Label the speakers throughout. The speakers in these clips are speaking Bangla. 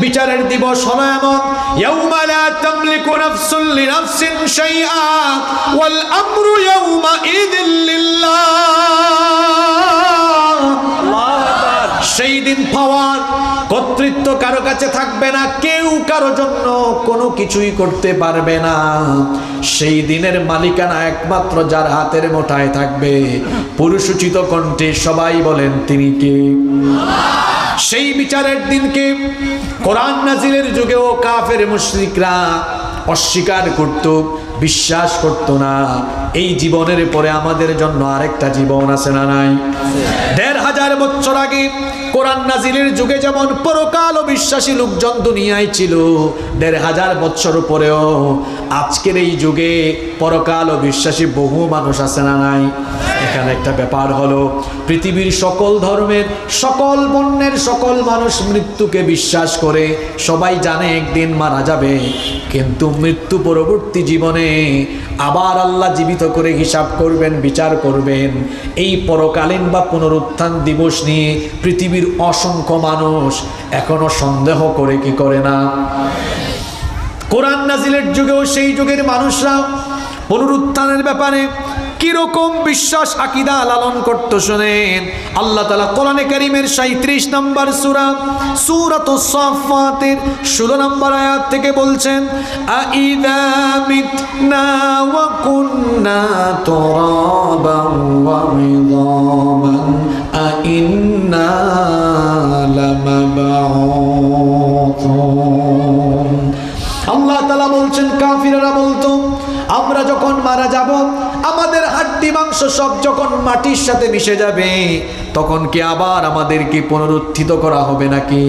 Speaker 1: বিচারের দিবস হলো এমন, ইয়াউমা লা তামলিকু নাফসুন লিনাফসিন শাইআ ওয়াল আমরু ইয়াউমা ইযিল লিল্লাহ। সেই দিন পাওয়ার কর্তৃত্ব কারো কাছে থাকবে না, কেউ কারো জন্য কোনো কিছুই করতে পারবে না। সেই দিনের মালিকানা একমাত্র যার হাতের মুঠায় থাকবে। পুরুষোচিত কণ্ঠে সবাই বলেন, তিনি কে? সেই বিচারের দিনকে কোরআন নাজিলের যুগেও কাফের মুশরিকরা অস্বীকার করত, বিশ্বাস করত না। এই জীবনের পরে আমাদের জন্য আরেকটা জীবন আছে না নাই? ১৫০০ বছর আগে কোরআন নাজিলের যুগে যেমন পরকাল বিশ্বাসী লোকজন দুনিয়ায় ছিল, ১৫০০ বছর পরেও আজকের এই যুগে পরকাল বিশ্বাসী বহু মানুষ আছে না নাই? এখানে একটা ব্যাপার হলো, পৃথিবীর সকল ধর্মের, সকল বর্ণের সকল মানুষ মৃত্যুকে বিশ্বাস করে। সবাই জানে একদিন মারা যাবে, কিন্তু মৃত্যু পরবর্তী জীবনে আবার আল্লাহ জীবিত করে হিসাব করবেন, বিচার করবেন। এই পরকালীন বা পুনরুত্থান দিবস নিয়ে পৃথিবীর অসংখ্য মানুষ এখনো সন্দেহ করে কি করে না? কোরআন নাজিলের যুগেও সেই যুগের মানুষরা পুনরুত্থানের ব্যাপারে কিরকম বিশ্বাস আকীদা লালন করত শুনেন। আল্লাহ তাআলা কোরআনে কারীমের ৩৭ নম্বর সূরা সূরাতুস সাফফাতের ১৬ নম্বর আয়াত থেকে বলছেন, আইযা মিতনা ওয়া কুন্না তুরাবান ওয়া ইযামান আইন্না লামাবউতুন। আল্লাহ তাআলা বলছেন, কাফিররা বলতো, আমরা যখন মারা যাব, আমাদের হাড্ডি মাংস সব যখন মাটির সাথে মিশে যাবে, তখন কি আবার আমাদেরকে পুনরুত্থিত করা হবে নাকি?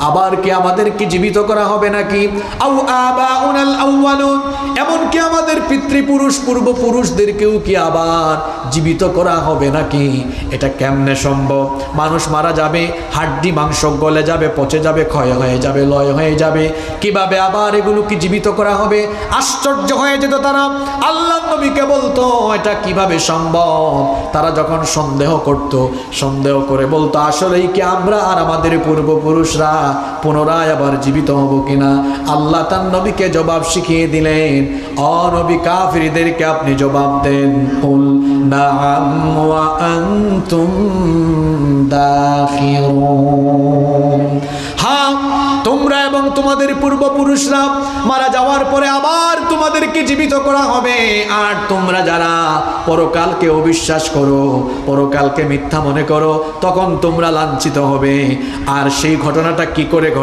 Speaker 1: আবার কি আমাদেরকে জীবিত করা হবে নাকি? আও আবাউনাল আউয়ালুন, এমনকি আমাদের পিতৃপুরুষ পূর্বপুরুষদেরকেও কি আবার জীবিত করা হবে নাকি? এটা কেমনে সম্ভব? মানুষ মারা যাবে, হাড্ডি মাংস গলে যাবে, পচে যাবে, ক্ষয় হয়ে যাবে, লয় হয়ে যাবে, কিভাবে আবার এগুলো কি জীবিত করা হবে? আশ্চর্য হয়ে যেত তারা। আল্লাহ নবীকে বলতো, এটা কিভাবে সম্ভব? তারা যখন সন্দেহ করত, সন্দেহ করে বলতো, আসলেই কি আমরা আর আমাদের পূর্বপুরুষরা পুনরায় আবার জীবিত হব কিনা? আল্লাহ তার নবীকে জবাব শিখিয়ে দিলেন, ও নবী, কাফিরদেরকে আপনি জবাব দেন, কুল নাআম ওয়া আনতুম দাখিরুন। হ্যাঁ, তোমরা এবং তোমাদের পূর্বপুরুষরা মারা যাওয়ার পরে আবার তোমাদেরকে জীবিত করা হবে। আর তোমরা যারা পরকালকে অবিশ্বাস করো, পরকালকে মিথ্যা মনে করো, তখন তোমরা লাঞ্ছিত হবে। আর সেই ঘটনাটা কি করে